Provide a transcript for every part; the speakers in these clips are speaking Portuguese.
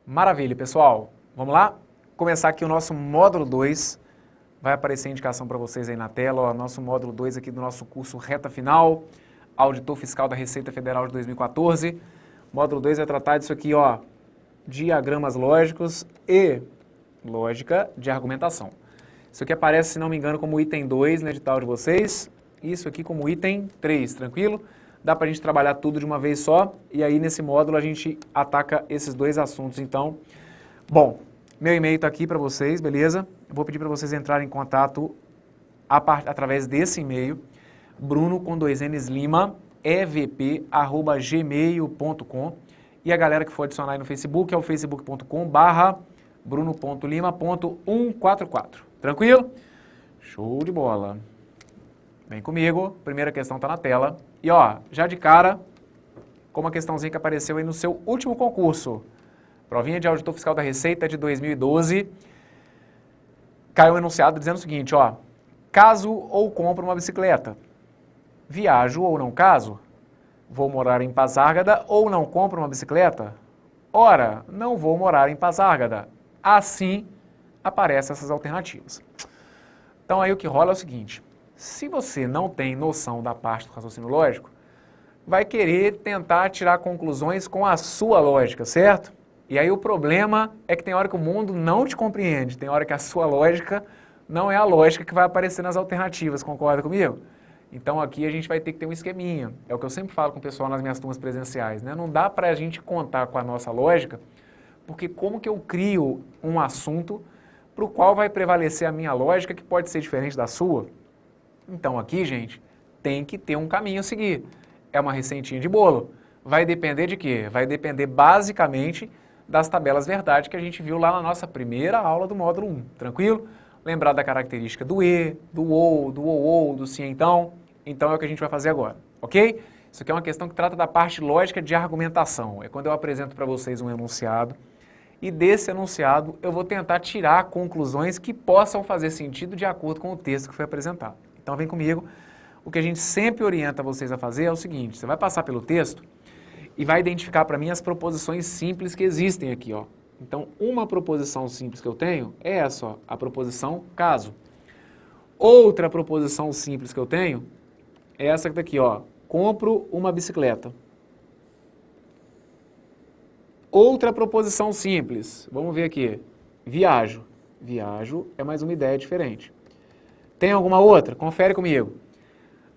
Maravilha, pessoal. Vamos lá? Começar aqui o nosso módulo 2. Vai aparecer a indicação para vocês aí na tela, ó, nosso módulo 2 aqui do nosso curso Reta Final, Auditor Fiscal da Receita Federal de 2014. Módulo 2 vai tratar disso aqui, ó, diagramas lógicos e lógica de argumentação. Isso aqui aparece, se não me engano, como item 2 no edital de vocês, isso aqui como item 3, tranquilo? Dá para a gente trabalhar tudo de uma vez só, e aí nesse módulo a gente ataca esses dois assuntos, então. Bom, meu e-mail está aqui para vocês, beleza? Vou pedir para vocês entrarem em contato através desse e-mail, bruno com 2 N's Lima, evp@gmail.com, e a galera que for adicionar aí no Facebook é o facebook.com/bruno.lima.144, tranquilo? Show de bola! Vem comigo, primeira questão está na tela. E ó, já de cara, como a questãozinha que apareceu aí no seu último concurso. Provinha de Auditor Fiscal da Receita de 2012. Caiu um enunciado dizendo o seguinte, ó. Caso ou compro uma bicicleta. Viajo ou não caso? Vou morar em Pasárgada ou não compro uma bicicleta? Ora, não vou morar em Pasárgada. Assim, aparecem essas alternativas. Então aí o que rola é o seguinte. Se você não tem noção da parte do raciocínio lógico, vai querer tentar tirar conclusões com a sua lógica, certo? E aí o problema é que tem hora que o mundo não te compreende, tem hora que a sua lógica não é a lógica que vai aparecer nas alternativas, concorda comigo? Então aqui a gente vai ter que ter um esqueminha, é o que eu sempre falo com o pessoal nas minhas turmas presenciais, né? Não dá pra gente contar com a nossa lógica, porque como que eu crio um assunto para o qual vai prevalecer a minha lógica que pode ser diferente da sua? Então aqui, gente, tem que ter um caminho a seguir. É uma receitinha de bolo. Vai depender de quê? Vai depender basicamente das tabelas verdade que a gente viu lá na nossa primeira aula do módulo 1, tranquilo? Lembrar da característica do e, do ou, do sim então. Então é o que a gente vai fazer agora, ok? Isso aqui é uma questão que trata da parte lógica de argumentação. É quando eu apresento para vocês um enunciado e desse enunciado eu vou tentar tirar conclusões que possam fazer sentido de acordo com o texto que foi apresentado. Então vem comigo, o que a gente sempre orienta vocês a fazer é o seguinte, você vai passar pelo texto e vai identificar para mim as proposições simples que existem aqui, ó. Então, uma proposição simples que eu tenho é essa, ó, a proposição caso. Outra proposição simples que eu tenho é essa daqui, ó, compro uma bicicleta. Outra proposição simples, vamos ver aqui, viajo. Viajo é mais uma ideia diferente. Tem alguma outra? Confere comigo.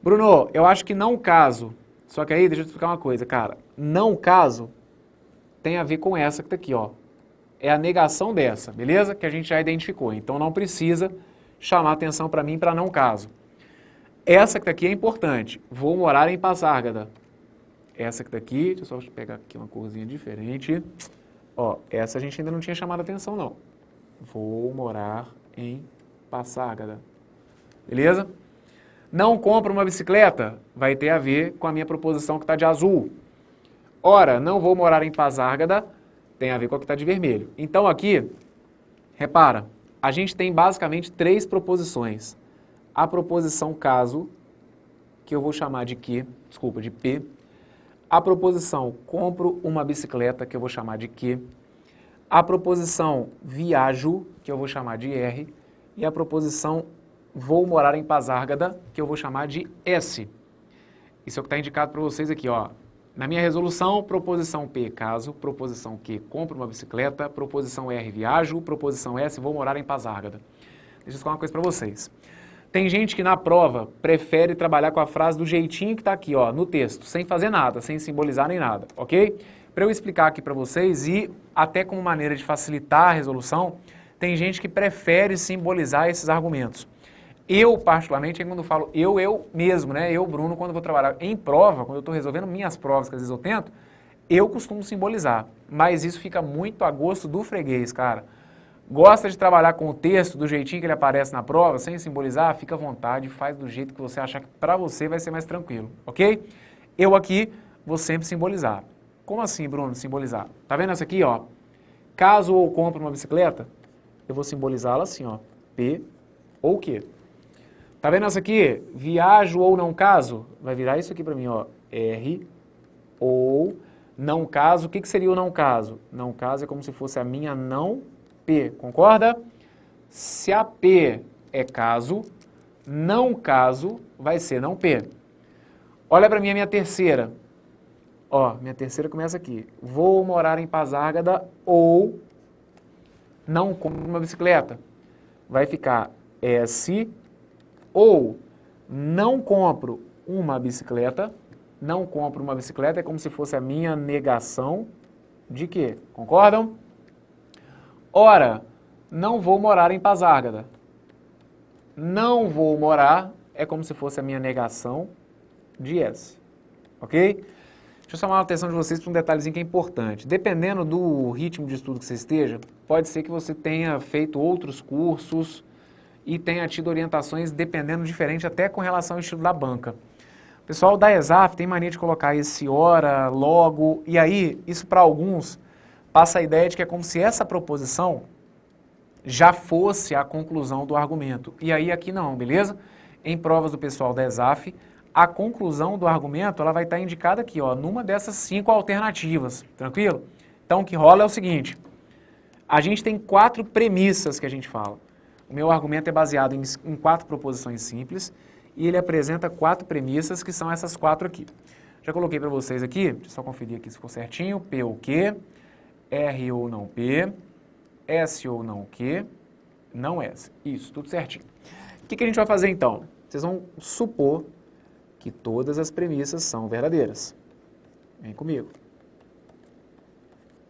Bruno, eu acho que não caso. Só que aí, deixa eu te explicar uma coisa, cara. Não caso tem a ver com essa que tá aqui, ó. É a negação dessa, beleza? Que a gente já identificou. Então não precisa chamar atenção para mim para não caso. Essa que tá aqui é importante. Vou morar em Pasárgada. Essa que tá aqui, deixa eu só pegar aqui uma corzinha diferente. Ó, essa a gente ainda não tinha chamado atenção, não. Vou morar em Pasárgada. Beleza? Não compro uma bicicleta, vai ter a ver com a minha proposição que está de azul. Ora, não vou morar em Pasárgada, tem a ver com a que está de vermelho. Então aqui, repara, a gente tem basicamente 3 proposições. A proposição caso, que eu vou chamar de Q, desculpa, de P. A proposição compro uma bicicleta, que eu vou chamar de Q. A proposição viajo, que eu vou chamar de R. E a proposição vou morar em Pasárgada, que eu vou chamar de S. Isso é o que está indicado para vocês aqui, ó. Na minha resolução, proposição P, caso, proposição Q, compro uma bicicleta, proposição R, viajo, proposição S, vou morar em Pasárgada. Deixa eu falar uma coisa para vocês. Tem gente que na prova prefere trabalhar com a frase do jeitinho que está aqui, ó, no texto, sem fazer nada, sem simbolizar nem nada, ok? Para eu explicar aqui para vocês e até como maneira de facilitar a resolução, tem gente que prefere simbolizar esses argumentos. Eu, particularmente, quando falo eu mesmo, né? Eu, Bruno, quando vou trabalhar em prova, quando eu estou resolvendo minhas provas, que às vezes eu tento, eu costumo simbolizar. Mas isso fica muito a gosto do freguês, cara. Gosta de trabalhar com o texto do jeitinho que ele aparece na prova, sem simbolizar? Fica à vontade, faz do jeito que você achar que para você vai ser mais tranquilo, ok? Eu aqui vou sempre simbolizar. Como assim, Bruno, simbolizar? Tá vendo essa aqui, ó? Caso eu compre uma bicicleta, eu vou simbolizá-la assim, ó. P ou Q. Tá vendo essa aqui? Viajo ou não caso? Vai virar isso aqui para mim, ó. R ou Não caso, o que seria o não caso? Não caso é como se fosse a minha não P, concorda? Se a P é caso, não caso vai ser não P. Olha para mim a minha terceira. Ó, minha terceira começa aqui. Vou morar em Pasárgada ou não compro uma bicicleta. Vai ficar S ou não compro uma bicicleta. Não compro uma bicicleta é como se fosse a minha negação de quê? Concordam? Ora, não vou morar em Pasárgada. Não vou morar é como se fosse a minha negação de S. Ok? Deixa eu chamar a atenção de vocês para um detalhezinho que é importante. Dependendo do ritmo de estudo que você esteja, pode ser que você tenha feito outros cursos e tenha tido orientações dependendo diferente até com relação ao estilo da banca. O pessoal da ESAF tem mania de colocar esse hora, logo, e aí isso para alguns passa a ideia de que é como se essa proposição já fosse a conclusão do argumento. E aí aqui não, beleza? Em provas do pessoal da ESAF, a conclusão do argumento ela vai estar indicada aqui, ó, numa dessas 5 alternativas, tranquilo? Então o que rola é o seguinte, a gente tem 4 premissas que a gente fala. O meu argumento é baseado em 4 proposições simples e ele apresenta 4 premissas que são essas 4 aqui. Já coloquei para vocês aqui, deixa eu só conferir aqui se ficou certinho, P ou Q, R ou não P, S ou não Q, não S. Isso, tudo certinho. O que a gente vai fazer então? Vocês vão supor que todas as premissas são verdadeiras. Vem comigo.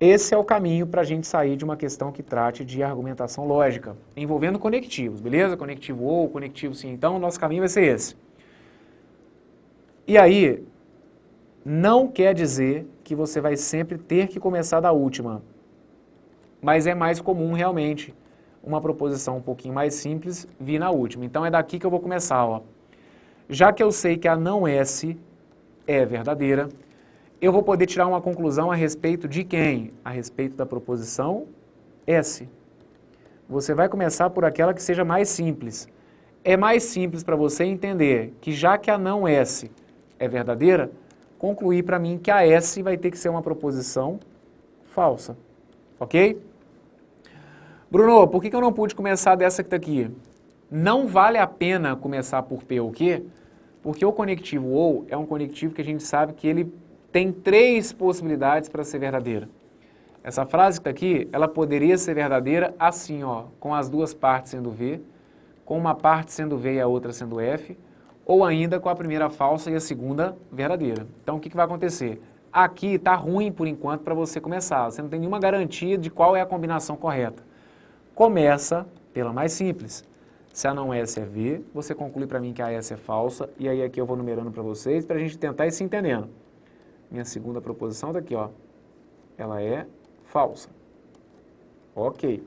Esse é o caminho para a gente sair de uma questão que trate de argumentação lógica, envolvendo conectivos, beleza? Conectivo ou, conectivo sim. Então, o nosso caminho vai ser esse. E aí, não quer dizer que você vai sempre ter que começar da última, mas é mais comum realmente uma proposição um pouquinho mais simples vir na última. Então, é daqui que eu vou começar, ó. Já que eu sei que a não S é verdadeira, eu vou poder tirar uma conclusão a respeito de quem? A respeito da proposição S. Você vai começar por aquela que seja mais simples. É mais simples para você entender que já que a não S é verdadeira, concluir para mim que a S vai ter que ser uma proposição falsa. Ok? Bruno, por que eu não pude começar dessa que está aqui? Não vale a pena começar por P ou Q, porque o conectivo ou é um conectivo que a gente sabe que ele tem 3 possibilidades para ser verdadeira. Essa frase que está aqui, ela poderia ser verdadeira assim, ó, com as 2 partes sendo V, com uma parte sendo V e a outra sendo F, ou ainda com a primeira falsa e a segunda verdadeira. Então, o que vai acontecer? Aqui está ruim, por enquanto, para você começar. Você não tem nenhuma garantia de qual é a combinação correta. Começa pela mais simples. Se a não S é V, você conclui para mim que a S é falsa, e aí aqui eu vou numerando para vocês, para a gente tentar ir se entendendo. Minha segunda proposição está aqui, ó. Ela é falsa. Ok.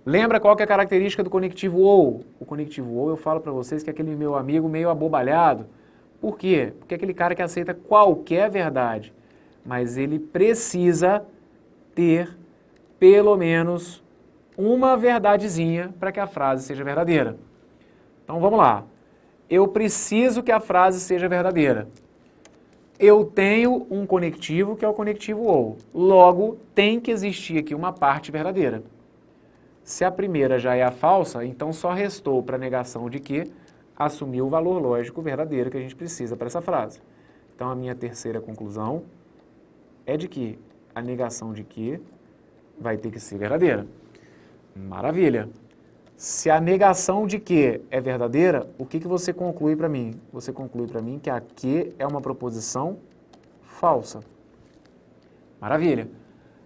Lembra qual que é a característica do conectivo ou? O conectivo ou eu falo para vocês que é aquele meu amigo meio abobalhado. Por quê? Porque é aquele cara que aceita qualquer verdade, mas ele precisa ter pelo menos uma verdadezinha para que a frase seja verdadeira. Então vamos lá. Eu preciso que a frase seja verdadeira. Eu tenho um conectivo que é o conectivo ou. Logo, tem que existir aqui uma parte verdadeira. Se a primeira já é a falsa, então só restou para a negação de que assumir o valor lógico verdadeiro que a gente precisa para essa frase. Então a minha terceira conclusão é de que a negação de que vai ter que ser verdadeira. Maravilha. Se a negação de que é verdadeira, o que você conclui para mim? Você conclui para mim que a que é uma proposição falsa. Maravilha.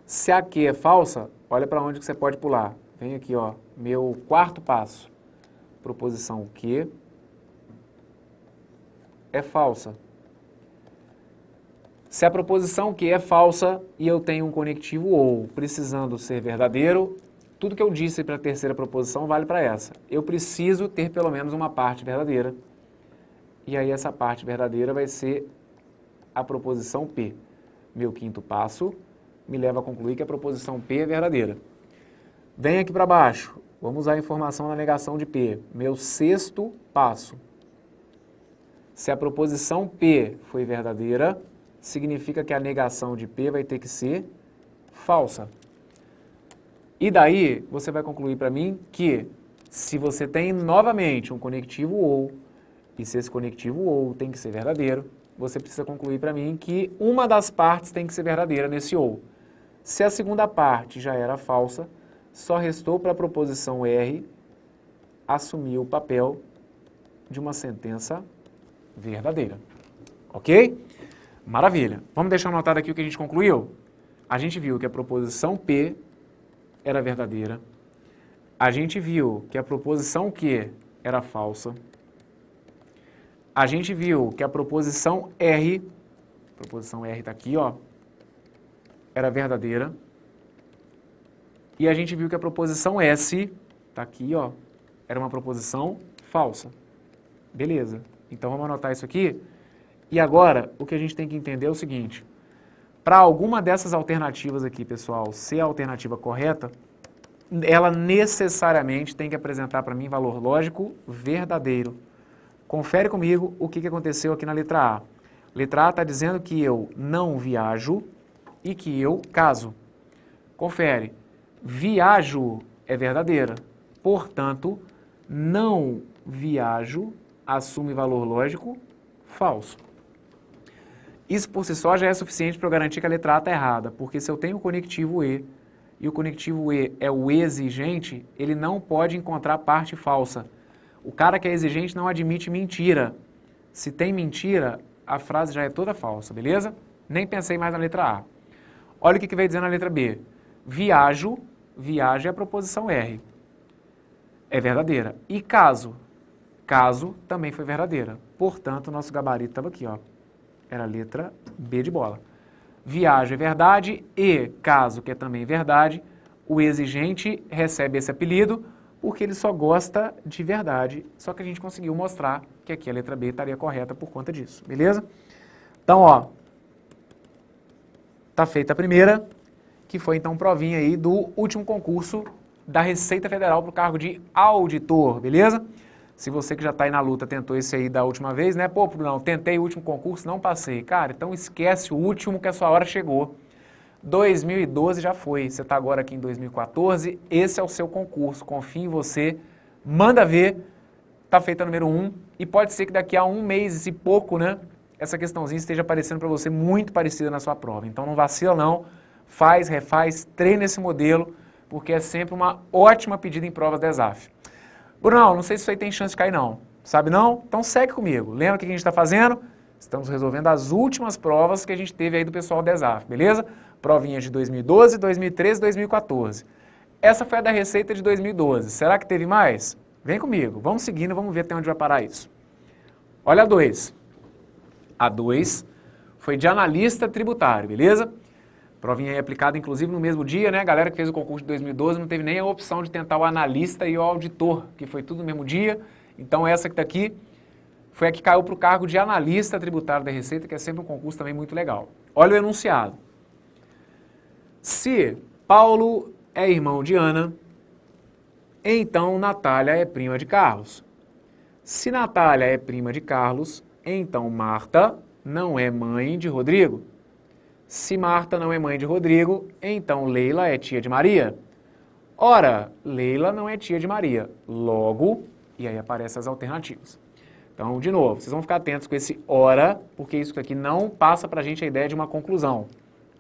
Se a que é falsa, olha para onde que você pode pular. Vem aqui, ó, meu 4º passo. Proposição que é falsa. Se a proposição que é falsa e eu tenho um conectivo ou precisando ser verdadeiro, tudo que eu disse para a terceira proposição vale para essa. Eu preciso ter pelo menos uma parte verdadeira. E aí essa parte verdadeira vai ser a proposição P. Meu 5º passo me leva a concluir que a proposição P é verdadeira. Vem aqui para baixo. Vamos usar a informação na negação de P. Meu 6º passo. Se a proposição P foi verdadeira, significa que a negação de P vai ter que ser falsa. E daí, você vai concluir para mim que se você tem novamente um conectivo OU, e se esse conectivo OU tem que ser verdadeiro, você precisa concluir para mim que uma das partes tem que ser verdadeira nesse OU. Se a segunda parte já era falsa, só restou para a proposição R assumir o papel de uma sentença verdadeira. Ok? Maravilha. Vamos deixar anotado aqui o que a gente concluiu? A gente viu que a proposição P era verdadeira. A gente viu que a proposição Q era falsa. A gente viu que a proposição R está aqui, ó, era verdadeira. E a gente viu que a proposição S, está aqui, ó, era uma proposição falsa. Beleza. Então vamos anotar isso aqui. E agora, o que a gente tem que entender é o seguinte. Para alguma dessas alternativas aqui, pessoal, ser a alternativa correta, ela necessariamente tem que apresentar para mim valor lógico verdadeiro. Confere comigo o que aconteceu aqui na letra A. Letra A está dizendo que eu não viajo e que eu caso. Confere. Viajo é verdadeira. Portanto, não viajo assume valor lógico falso. Isso por si só já é suficiente para eu garantir que a letra A está errada, porque se eu tenho o conectivo E, e o conectivo E é o exigente, ele não pode encontrar parte falsa. O cara que é exigente não admite mentira. Se tem mentira, a frase já é toda falsa, beleza? Nem pensei mais na letra A. Olha o que veio dizer na letra B. Viajo, viajo é a proposição R. É verdadeira. E caso? Caso também foi verdadeira. Portanto, o nosso gabarito estava aqui, ó. Era a letra B de bola. Viajo é verdade e caso, que é também verdade, o exigente recebe esse apelido porque ele só gosta de verdade, só que a gente conseguiu mostrar que aqui a letra B estaria correta por conta disso, beleza? Então, ó, tá feita a primeira, que foi então provinha aí do último concurso da Receita Federal para o cargo de auditor, beleza? Se você que já está aí na luta tentou esse aí da última vez, né? Pô, não, tentei o último concurso, não passei. Cara, então esquece o último que a sua hora chegou. 2012 já foi, você está agora aqui em 2014, esse é o seu concurso, confia em você, manda ver, está feita a número 1, e pode ser que daqui a um mês e pouco, né, essa questãozinha esteja aparecendo para você muito parecida na sua prova. Então não vacila não, faz, refaz, treina esse modelo, porque é sempre uma ótima pedida em provas da ESAF. Brunão, não sei se isso aí tem chance de cair não, sabe não? Então segue comigo, lembra o que a gente está fazendo? Estamos resolvendo as últimas provas que a gente teve aí do pessoal da ESAF, beleza? Provinhas de 2012, 2013 e 2014. Essa foi a da Receita de 2012. Será que teve mais? Vem comigo, vamos seguindo, vamos ver até onde vai parar isso. Olha a 2. A 2 foi de analista tributário, beleza? Provinha aí aplicada, inclusive, no mesmo dia, né? A galera que fez o concurso de 2012 não teve nem a opção de tentar o analista e o auditor, que foi tudo no mesmo dia. Então, essa que está aqui foi a que caiu para o cargo de analista tributário da Receita, que é sempre um concurso também muito legal. Olha o enunciado. Se Paulo é irmão de Ana, então Natália é prima de Carlos. Se Natália é prima de Carlos, então Marta não é mãe de Rodrigo. Se Marta não é mãe de Rodrigo, então Leila é tia de Maria. Ora, Leila não é tia de Maria. Logo, e aí aparecem as alternativas. Então, de novo, vocês vão ficar atentos com esse ora, porque isso aqui não passa para a gente a ideia de uma conclusão.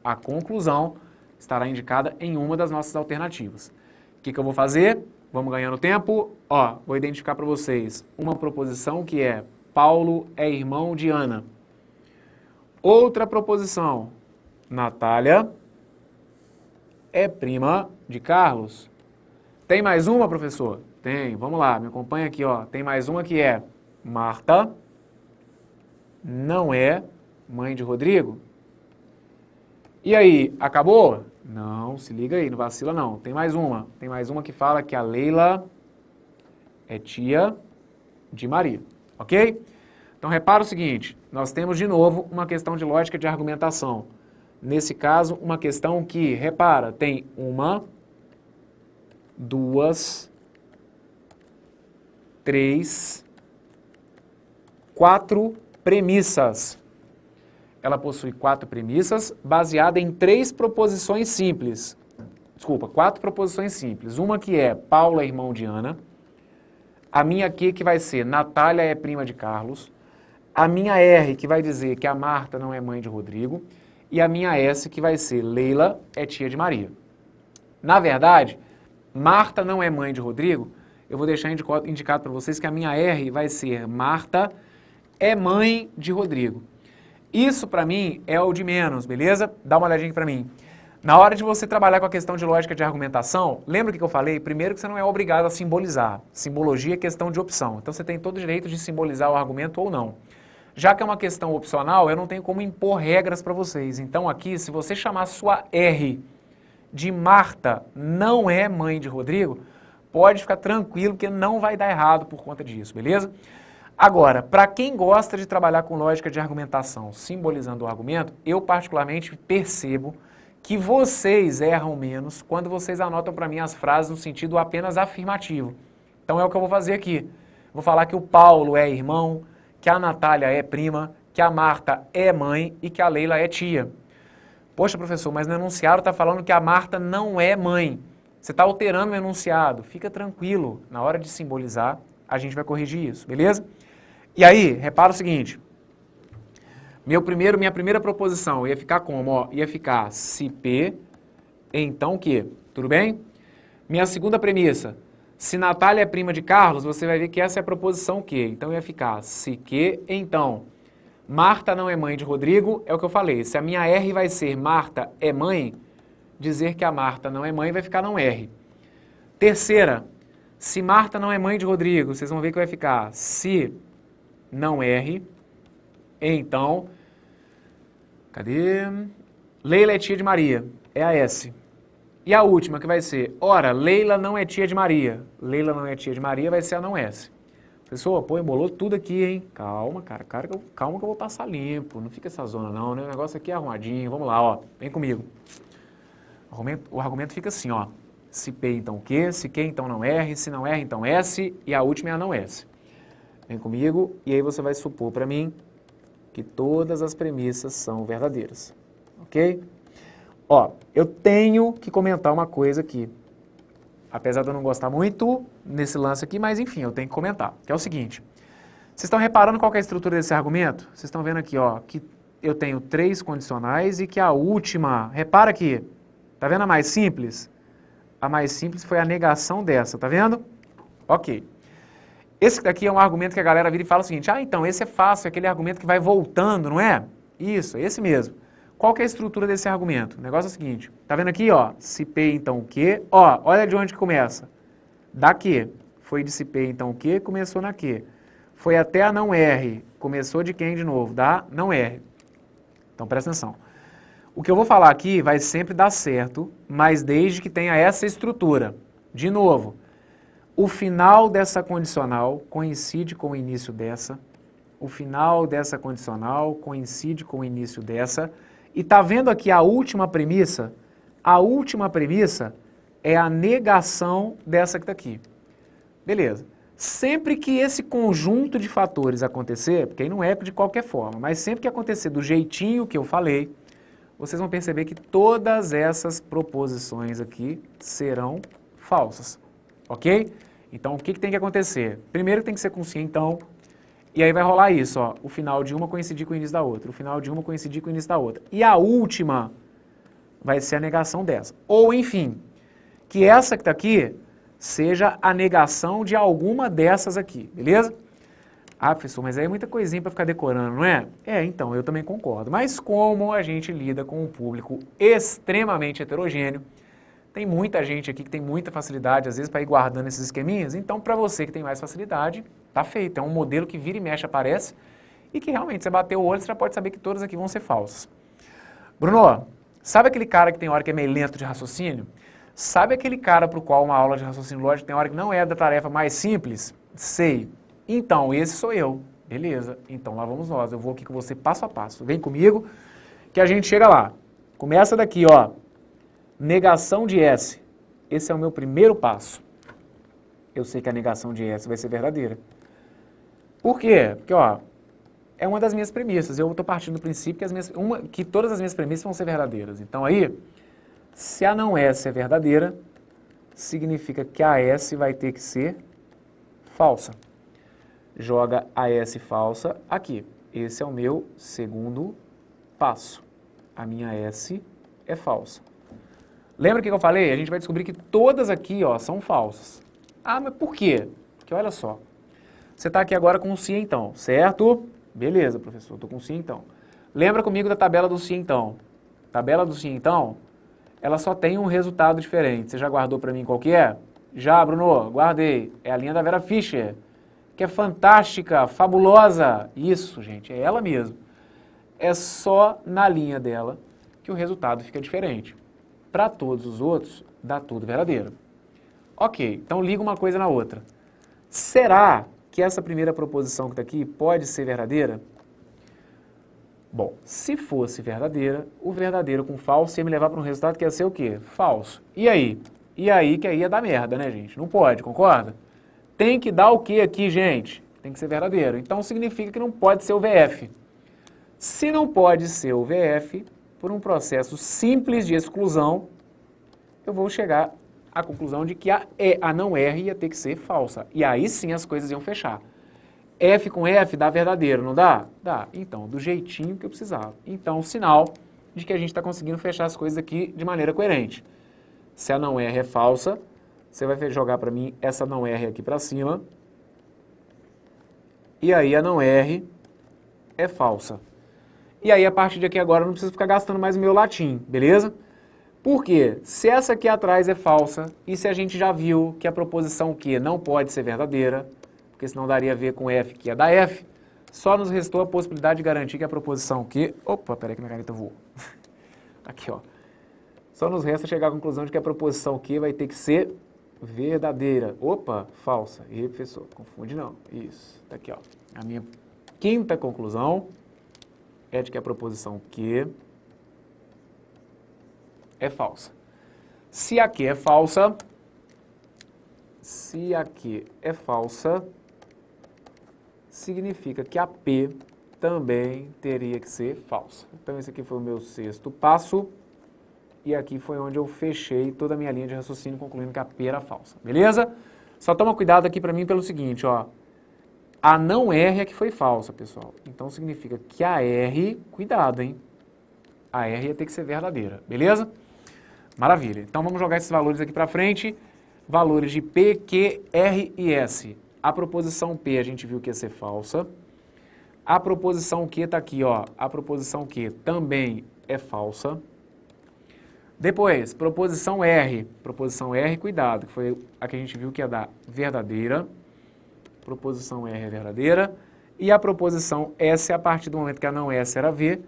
A conclusão estará indicada em uma das nossas alternativas. O que eu vou fazer? Vamos ganhando tempo. Ó, vou identificar para vocês uma proposição que é Paulo é irmão de Ana. Outra proposição, Natália é prima de Carlos. Tem mais uma, professor? Tem, vamos lá, me acompanha aqui, ó. Tem mais uma que é Marta não é mãe de Rodrigo. E aí, acabou? Não, se liga aí, não vacila não. Tem mais uma. Tem mais uma que fala que a Leila é tia de Maria, ok? Então, repara o seguinte, nós temos de novo uma questão de lógica de argumentação. Nesse caso, uma questão que, repara, tem uma, duas, três, quatro premissas. ela possui 4 premissas, baseada em 3 proposições simples. Desculpa, 4 proposições simples. Uma que é Paulo é irmão de Ana. A minha Q que vai ser Natália é prima de Carlos. A minha R que vai dizer que a Marta não é mãe de Rodrigo. E a minha S que vai ser Leila é tia de Maria. Na verdade, Marta não é mãe de Rodrigo. Eu vou deixar indicado para vocês que a minha R vai ser Marta é mãe de Rodrigo. Isso para mim é o de menos, beleza? Dá uma olhadinha aqui para mim. Na hora de você trabalhar com a questão de lógica de argumentação, lembra o que eu falei? Primeiro que você não é obrigado a simbolizar. Simbologia é questão de opção. Então você tem todo o direito de simbolizar o argumento ou não. Já que é uma questão opcional, eu não tenho como impor regras para vocês. Então aqui, se você chamar sua R de Marta não é mãe de Rodrigo, pode ficar tranquilo que não vai dar errado por conta disso, beleza? Agora, para quem gosta de trabalhar com lógica de argumentação, simbolizando o argumento, eu particularmente percebo que vocês erram menos quando vocês anotam para mim as frases no sentido apenas afirmativo. Então é o que eu vou fazer aqui. Vou falar que o Paulo é irmão, que a Natália é prima, que a Marta é mãe e que a Leila é tia. Poxa, professor, mas no enunciado está falando que a Marta não é mãe. Você está alterando o enunciado. Fica tranquilo. Na hora de simbolizar, a gente vai corrigir isso, beleza? E aí, repara o seguinte. Minha primeira proposição ia ficar como? Ó, ia ficar se P, então Q. Tudo bem? Minha segunda premissa. Se Natália é prima de Carlos, você vai ver que essa é a proposição Q. Então ia ficar se Q, então. Marta não é mãe de Rodrigo, é o que eu falei. Se a minha R vai ser Marta é mãe, dizer que a Marta não é mãe vai ficar não R. Terceira, se Marta não é mãe de Rodrigo, vocês vão ver que vai ficar se não R, então, cadê? Leila é tia de Maria, é a S. E a última que vai ser, ora, Leila não é tia de Maria. Leila não é tia de Maria vai ser a não S. Pessoal, pô, embolou tudo aqui, hein? Calma, cara, calma que eu vou passar limpo. Não fica essa zona não, né? O negócio aqui é arrumadinho. Vamos lá, ó. Vem comigo. O argumento fica assim, ó. Se P, então Q. Se Q, então não R. Se não R, então S. E a última é a não S. Vem comigo. E aí você vai supor para mim que todas as premissas são verdadeiras. Ok? Ó, eu tenho que comentar uma coisa aqui. Apesar de eu não gostar muito nesse lance aqui, mas enfim, eu tenho que comentar. Que é o seguinte. Vocês estão reparando qual que é a estrutura desse argumento? Vocês estão vendo aqui, ó, que eu tenho 3 condicionais e que a última... Repara aqui. Tá vendo a mais simples? A mais simples foi a negação dessa, tá vendo? Ok. Esse daqui é um argumento que a galera vira e fala o seguinte, ah, então, esse é fácil, é aquele argumento que vai voltando, não é? Isso, esse mesmo. Qual que é a estrutura desse argumento? O negócio é o seguinte, tá vendo aqui, ó, se P, então o Q, ó, olha de onde que começa. Da Q, foi de se P, então o Q, começou na Q. Foi até a não R, começou de quem de novo? Da não R. Então presta atenção. O que eu vou falar aqui vai sempre dar certo, mas desde que tenha essa estrutura. De novo, o final dessa condicional coincide com o início dessa, o final dessa condicional coincide com o início dessa, e tá vendo aqui a última premissa? A última premissa é a negação dessa que está aqui. Beleza. Sempre que esse conjunto de fatores acontecer, porque aí não é de qualquer forma, mas sempre que acontecer do jeitinho que eu falei, vocês vão perceber que todas essas proposições aqui serão falsas. Ok? Então, o que tem que acontecer? Primeiro tem que ser com sim, então, e aí vai rolar isso, ó, o final de uma coincidir com o início da outra, o final de uma coincidir com o início da outra. E a última vai ser a negação dessa. Ou, enfim, que essa que está aqui seja a negação de alguma dessas aqui, beleza? Ah, professor, mas aí é muita coisinha para ficar decorando, não é? É, então, eu também concordo. Mas como a gente lida com um público extremamente heterogêneo, tem muita gente aqui que tem muita facilidade, às vezes, para ir guardando esses esqueminhas. Então, para você que tem mais facilidade, tá feito. É um modelo que vira e mexe, aparece, e que realmente, você bater o olho, você já pode saber que todas aqui vão ser falsas. Bruno, sabe aquele cara que tem hora que é meio lento de raciocínio? Sabe aquele cara para o qual uma aula de raciocínio lógico tem hora que não é da tarefa mais simples? Sei. Então, esse sou eu. Beleza. Então, lá vamos nós. Eu vou aqui com você passo a passo. Vem comigo que a gente chega lá. Começa daqui, ó. Negação de S. Esse é o meu primeiro passo. Eu sei que a negação de S vai ser verdadeira. Por quê? Porque, ó, é uma das minhas premissas. Eu estou partindo do princípio que todas as minhas premissas vão ser verdadeiras. Então aí, se a não S é verdadeira, significa que a S vai ter que ser falsa. Joga a S falsa aqui. Esse é o meu segundo passo. A minha S é falsa. Lembra o que eu falei? A gente vai descobrir que todas aqui, ó, são falsas. Ah, mas por quê? Porque olha só. Você está aqui agora com o se então, certo? Beleza, professor, estou com o se então. Lembra comigo da tabela do se então? Tabela do se então, ela só tem um resultado diferente. Você já guardou para mim qual que é? Já, Bruno, guardei. É a linha da Vera Fischer, que é fantástica, fabulosa. Isso, gente, é ela mesmo. É só na linha dela que o resultado fica diferente. Para todos os outros, dá tudo verdadeiro. Ok, então liga uma coisa na outra. Será que essa primeira proposição que está aqui pode ser verdadeira? Bom, se fosse verdadeira, o verdadeiro com falso ia me levar para um resultado que ia ser o quê? Falso. E aí? E aí que aí ia dar merda, né, gente? Não pode, concorda? Tem que dar o quê aqui, gente? Tem que ser verdadeiro. Então significa que não pode ser o VF. Se não pode ser o VF, por um processo simples de exclusão, eu vou chegar à conclusão de que a não R ia ter que ser falsa. E aí sim as coisas iam fechar. F com F dá verdadeiro, não dá? Dá. Então, do jeitinho que eu precisava. Então, sinal de que a gente está conseguindo fechar as coisas aqui de maneira coerente. Se a não R é falsa, você vai jogar para mim essa não R aqui para cima. E aí a não R é falsa. E aí, a partir de aqui agora, eu não preciso ficar gastando mais o meu latim, beleza? Por quê? Se essa aqui atrás é falsa, e se a gente já viu que a proposição Q não pode ser verdadeira, porque senão daria a ver com F, que é da F, só nos restou a possibilidade de garantir que a proposição Q... Opa, peraí que minha caneta voou. Aqui, ó. Só nos resta chegar à conclusão de que a proposição Q vai ter que ser verdadeira. Opa, falsa. E professor, confunde não. Isso, tá aqui, ó. A minha quinta conclusão é de que a proposição Q é falsa. Se a Q é falsa, significa que a P também teria que ser falsa. Então esse aqui foi o meu sexto passo e aqui foi onde eu fechei toda a minha linha de raciocínio concluindo que a P era falsa. Beleza? Só toma cuidado aqui para mim pelo seguinte, ó. A não R é que foi falsa, pessoal. Então significa que a R, cuidado, hein? A R ia ter que ser verdadeira, beleza? Maravilha. Então vamos jogar esses valores aqui para frente. Valores de P, Q, R e S. A proposição P a gente viu que ia ser falsa. A proposição Q está aqui, ó. A proposição Q também é falsa. Depois, proposição R. Proposição R, cuidado, que foi a que a gente viu que ia dar verdadeira. Proposição R é verdadeira. E a proposição S, a partir do momento que a não S era V,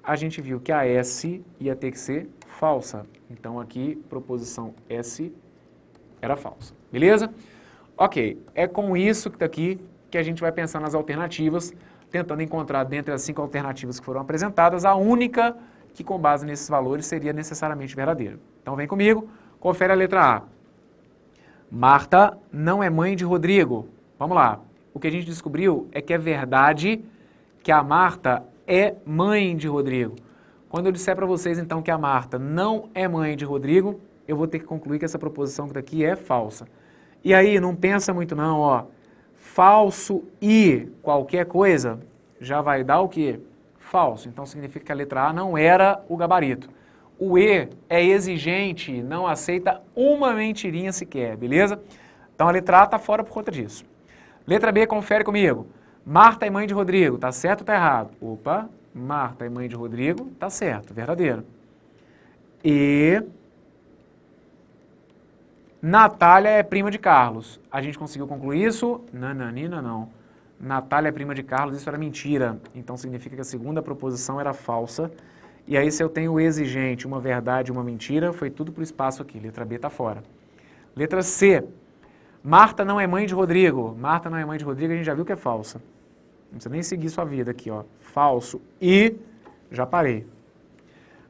a gente viu que a S ia ter que ser falsa. Então aqui, proposição S era falsa. Beleza? Ok, é com isso que está aqui que a gente vai pensar nas alternativas, tentando encontrar dentre as 5 alternativas que foram apresentadas, a única que com base nesses valores seria necessariamente verdadeira. Então vem comigo, confere a letra A. Marta não é mãe de Rodrigo. Vamos lá. O que a gente descobriu é que é verdade que a Marta é mãe de Rodrigo. Quando eu disser para vocês, então, que a Marta não é mãe de Rodrigo, eu vou ter que concluir que essa proposição que está aqui é falsa. E aí, não pensa muito não, ó. Falso e qualquer coisa já vai dar o quê? Falso. Então, significa que a letra A não era o gabarito. O E é exigente, não aceita uma mentirinha sequer, beleza? Então, a letra A está fora por conta disso. Letra B, confere comigo. Marta é mãe de Rodrigo, tá certo ou tá errado? Opa, Marta é mãe de Rodrigo, tá certo, verdadeiro. E Natália é prima de Carlos. A gente conseguiu concluir isso? Nananina, não. Natália é prima de Carlos, isso era mentira. Então significa que a segunda proposição era falsa. E aí se eu tenho exigente, uma verdade e uma mentira, foi tudo pro espaço aqui. Letra B tá fora. Letra C. Marta não é mãe de Rodrigo. Marta não é mãe de Rodrigo, a gente já viu que é falsa. Não precisa nem seguir sua vida aqui, ó. Falso e já parei.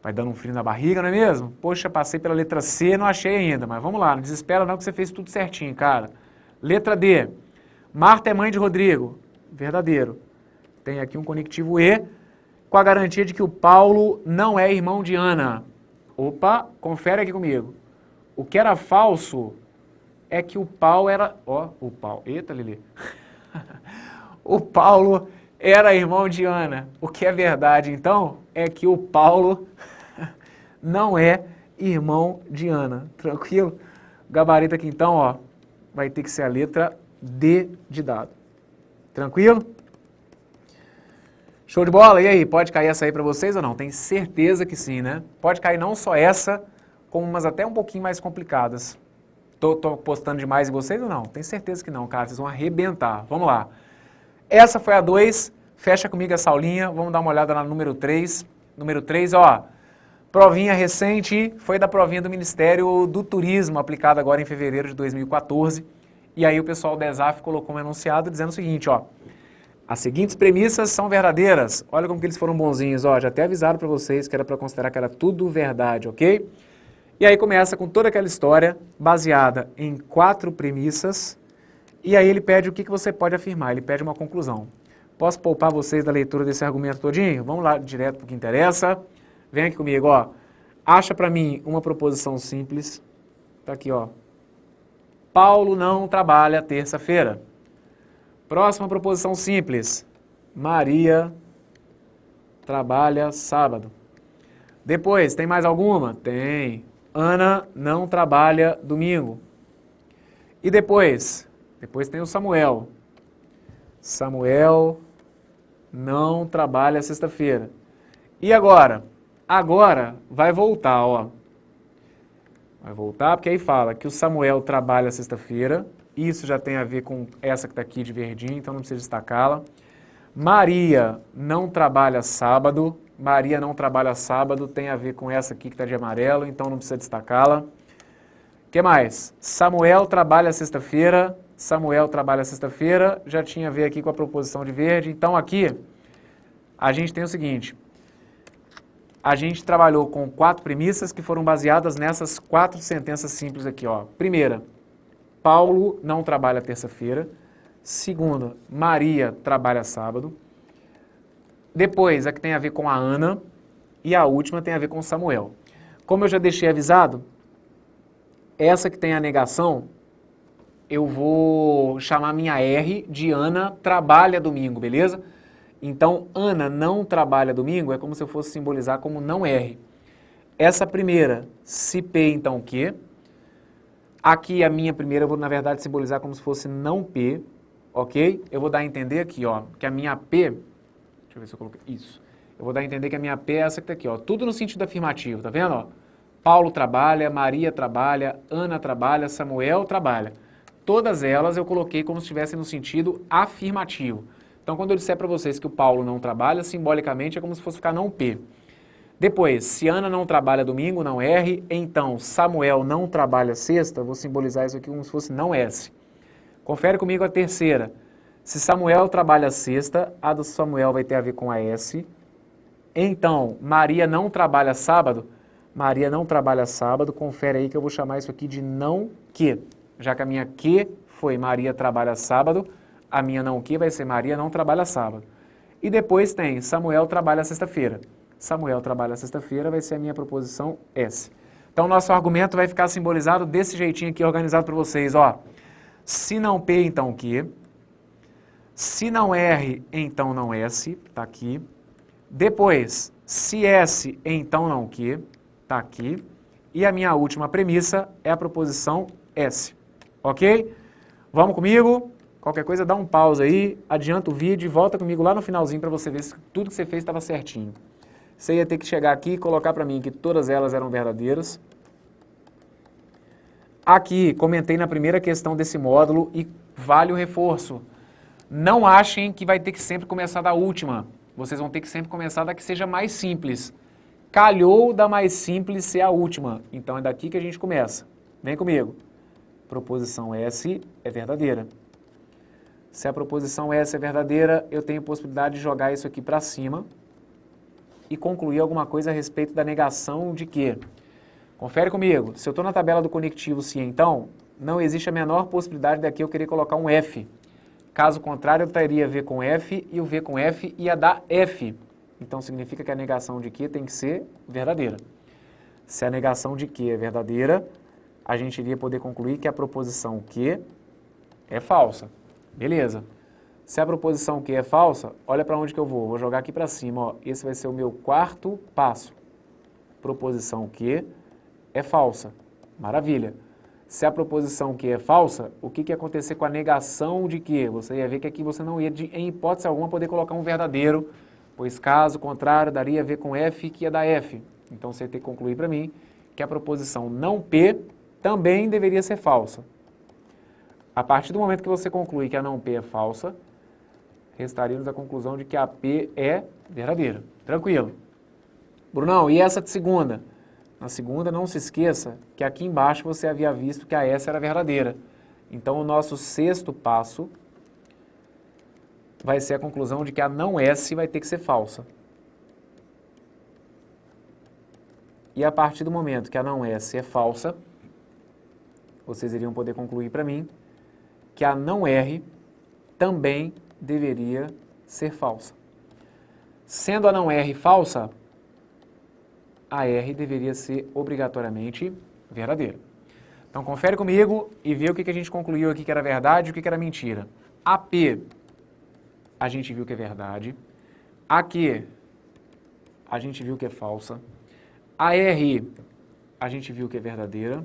Vai dando um frio na barriga, não é mesmo? Poxa, passei pela letra C, não achei ainda, mas vamos lá, não desespera não que você fez tudo certinho, cara. Letra D. Marta é mãe de Rodrigo. Verdadeiro. Tem aqui um conectivo E, com a garantia de que o Paulo não é irmão de Ana. Opa, confere aqui comigo. O que era falso é que o Paulo era... Ó, o Paulo... Eita, Lili. O Paulo era irmão de Ana. O que é verdade, então, é que o Paulo não é irmão de Ana. Tranquilo? O gabarito aqui, então, ó, vai ter que ser a letra D de dado. Tranquilo? Show de bola? E aí, pode cair essa aí para vocês ou não? Tenho certeza que sim, né? Pode cair não só essa, como umas até um pouquinho mais complicadas. Tô postando demais em vocês ou não? Tenho certeza que não, cara. Vocês vão arrebentar. Vamos lá. Essa foi a 2. Fecha comigo essa aulinha. Vamos dar uma olhada na número 3. Número 3, ó. Provinha recente. Foi da provinha do Ministério do Turismo, aplicada agora em fevereiro de 2014. E aí o pessoal da ESAF colocou um enunciado dizendo o seguinte, ó. As seguintes premissas são verdadeiras. Olha como que eles foram bonzinhos, ó. Já até avisaram para vocês que era para considerar que era tudo verdade, ok? E aí começa com toda aquela história baseada em 4 premissas. E aí ele pede o que você pode afirmar. Ele pede uma conclusão. Posso poupar vocês da leitura desse argumento todinho? Vamos lá direto para o que interessa. Vem aqui comigo, ó. Acha para mim uma proposição simples. Tá aqui, ó. Paulo não trabalha terça-feira. Próxima proposição simples. Maria trabalha sábado. Depois, tem mais alguma? Tem. Ana não trabalha domingo. E depois? Depois tem o Samuel. Samuel não trabalha sexta-feira. E agora? Agora vai voltar, ó. Vai voltar porque aí fala que o Samuel trabalha sexta-feira. Isso já tem a ver com essa que está aqui de verdinho, então não precisa destacá-la. Maria não trabalha sábado. Maria não trabalha sábado, tem a ver com essa aqui que está de amarelo, então não precisa destacá-la. O que mais? Samuel trabalha sexta-feira. Samuel trabalha sexta-feira, já tinha a ver aqui com a proposição de verde. Então aqui, a gente tem o seguinte. A gente trabalhou com 4 premissas que foram baseadas nessas 4 sentenças simples aqui, ó. Primeira, Paulo não trabalha terça-feira. Segunda, Maria trabalha sábado. Depois, a que tem a ver com a Ana. E a última tem a ver com Samuel. Como eu já deixei avisado, essa que tem a negação, eu vou chamar minha R de Ana trabalha domingo, beleza? Então, Ana não trabalha domingo é como se eu fosse simbolizar como não R. Essa primeira, se P, então Q. Aqui a minha primeira eu vou, na verdade, simbolizar como se fosse não P, ok? Eu vou dar a entender aqui, ó, que a minha P, deixa eu ver se eu coloquei, isso. Eu vou dar a entender que a minha P é essa que tá aqui, ó, tudo no sentido afirmativo, tá vendo, ó? Paulo trabalha, Maria trabalha, Ana trabalha, Samuel trabalha. Todas elas eu coloquei como se estivessem no sentido afirmativo. Então, quando eu disser para vocês que o Paulo não trabalha, simbolicamente é como se fosse ficar não P. Depois, se Ana não trabalha domingo, não R, então Samuel não trabalha sexta, vou simbolizar isso aqui como se fosse não S. Confere comigo a terceira. Se Samuel trabalha sexta, a do Samuel vai ter a ver com a S. Então, Maria não trabalha sábado. Maria não trabalha sábado, confere aí que eu vou chamar isso aqui de não que. Já que a minha que foi Maria trabalha sábado, a minha não que vai ser Maria não trabalha sábado. E depois tem Samuel trabalha sexta-feira. Samuel trabalha sexta-feira, vai ser a minha proposição S. Então, nosso argumento vai ficar simbolizado desse jeitinho aqui, organizado para vocês, ó. Se não P, então Q. Se não R, então não S, tá aqui. Depois, se S, então não Q, tá aqui. E a minha última premissa é a proposição S, ok? Vamos comigo? Qualquer coisa, dá um pause aí, adianta o vídeo e volta comigo lá no finalzinho para você ver se tudo que você fez estava certinho. Você ia ter que chegar aqui e colocar para mim que todas elas eram verdadeiras. Aqui, comentei na primeira questão desse módulo e vale o reforço. Não achem que vai ter que sempre começar da última. Vocês vão ter que sempre começar da que seja mais simples. Calhou da mais simples ser a última. Então é daqui que a gente começa. Vem comigo. Proposição S é verdadeira. Se a proposição S é verdadeira, eu tenho possibilidade de jogar isso aqui para cima e concluir alguma coisa a respeito da negação de quê? Confere comigo. Se eu estou na tabela do conectivo se, então, não existe a menor possibilidade daqui eu querer colocar um F. Caso contrário, eu teria V com F e o V com F ia dar F. Então significa que a negação de Q tem que ser verdadeira. Se a negação de Q é verdadeira, a gente iria poder concluir que a proposição Q é falsa. Beleza. Se a proposição Q é falsa, olha para onde que eu vou. Vou jogar aqui para cima. Ó. Esse vai ser o meu quarto passo. Proposição Q é falsa. Maravilha. Se a proposição Q é falsa, o que ia acontecer com a negação de Q? Você ia ver que aqui você não ia, em hipótese alguma, poder colocar um verdadeiro, pois caso contrário, daria V com F, que ia dar F. Então você tem que concluir para mim que a proposição não P também deveria ser falsa. A partir do momento que você conclui que a não P é falsa, restaríamos a conclusão de que a P é verdadeira. Tranquilo. Brunão, e essa de segunda? Na segunda, não se esqueça que aqui embaixo você havia visto que a S era verdadeira. Então, o nosso sexto passo vai ser a conclusão de que a não S vai ter que ser falsa. E a partir do momento que a não S é falsa, vocês iriam poder concluir para mim que a não R também deveria ser falsa. Sendo a não R falsa, a R deveria ser obrigatoriamente verdadeira. Então, confere comigo e vê o que a gente concluiu aqui que era verdade e o que era mentira. A P, a gente viu que é verdade. A Q, a gente viu que é falsa. A R, a gente viu que é verdadeira.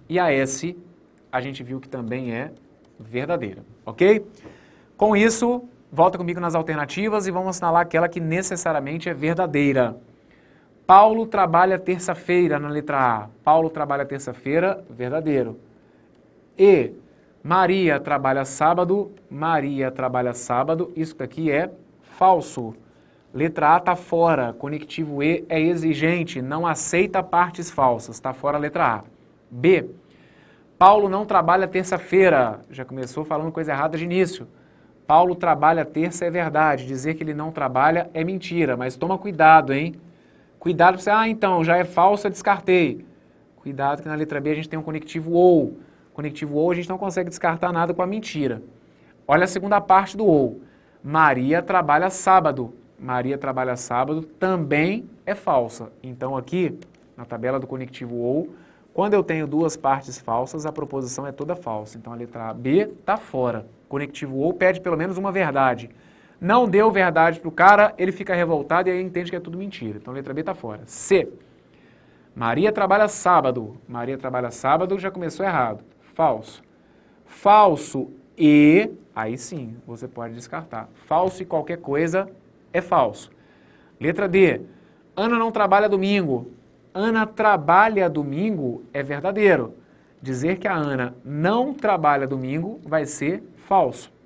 E a S, a gente viu que também é verdadeira. Ok? Com isso, volta comigo nas alternativas e vamos assinalar aquela que necessariamente é verdadeira. Paulo trabalha terça-feira, na letra A. Paulo trabalha terça-feira, verdadeiro. E Maria trabalha sábado, Maria trabalha sábado, isso daqui é falso. Letra A está fora, conectivo E é exigente, não aceita partes falsas, está fora a letra A. B, Paulo não trabalha terça-feira, já começou falando coisa errada de início. Paulo trabalha terça é verdade, dizer que ele não trabalha é mentira, mas toma cuidado, hein? Cuidado para você, então, já é falso, descartei. Cuidado que na letra B a gente tem um conectivo OU. Conectivo OU a gente não consegue descartar nada com a mentira. Olha a segunda parte do OU. Maria trabalha sábado. Maria trabalha sábado também é falsa. Então aqui, na tabela do conectivo OU, quando eu tenho duas partes falsas, a proposição é toda falsa. Então a letra B está fora. Conectivo OU pede pelo menos uma verdade. Não deu verdade para o cara, ele fica revoltado e aí entende que é tudo mentira. Então a letra B está fora. C. Maria trabalha sábado. Maria trabalha sábado, já começou errado. Falso. Falso e... Aí sim, você pode descartar. Falso e qualquer coisa é falso. Letra D. Ana não trabalha domingo. Ana trabalha domingo é verdadeiro. Dizer que a Ana não trabalha domingo vai ser falso.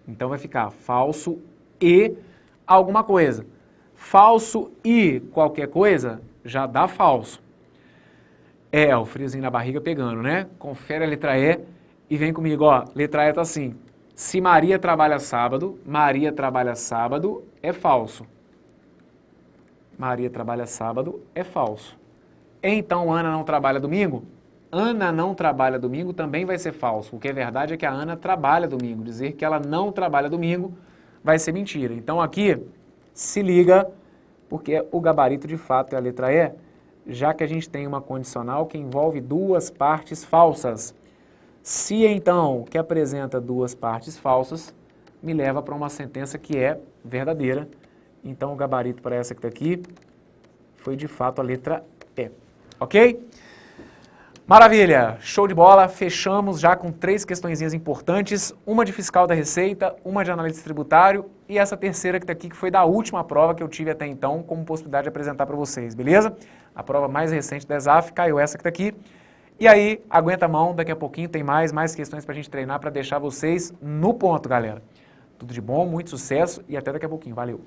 Então vai ficar falso e alguma coisa. Falso e qualquer coisa já dá falso. É, o friozinho na barriga pegando, né? Confere a letra E e vem comigo, ó. Letra E tá assim. Se Maria trabalha sábado é falso. Maria trabalha sábado é falso. Então Ana não trabalha domingo? Ana não trabalha domingo também vai ser falso. O que é verdade é que a Ana trabalha domingo. Dizer que ela não trabalha domingo vai ser mentira. Então aqui, se liga, porque o gabarito de fato é a letra E, já que a gente tem uma condicional que envolve duas partes falsas. Se então, que apresenta duas partes falsas, me leva para uma sentença que é verdadeira. Então o gabarito para essa que está aqui foi de fato a letra E. Ok? Maravilha, show de bola, fechamos já com 3 questõezinhas importantes, uma de fiscal da Receita, uma de analista tributário e essa terceira que está aqui, que foi da última prova que eu tive até então, como possibilidade de apresentar para vocês, beleza? A prova mais recente da ESAF, caiu essa que está aqui. E aí, aguenta a mão, daqui a pouquinho tem mais questões para a gente treinar, para deixar vocês no ponto, galera. Tudo de bom, muito sucesso e até daqui a pouquinho, valeu!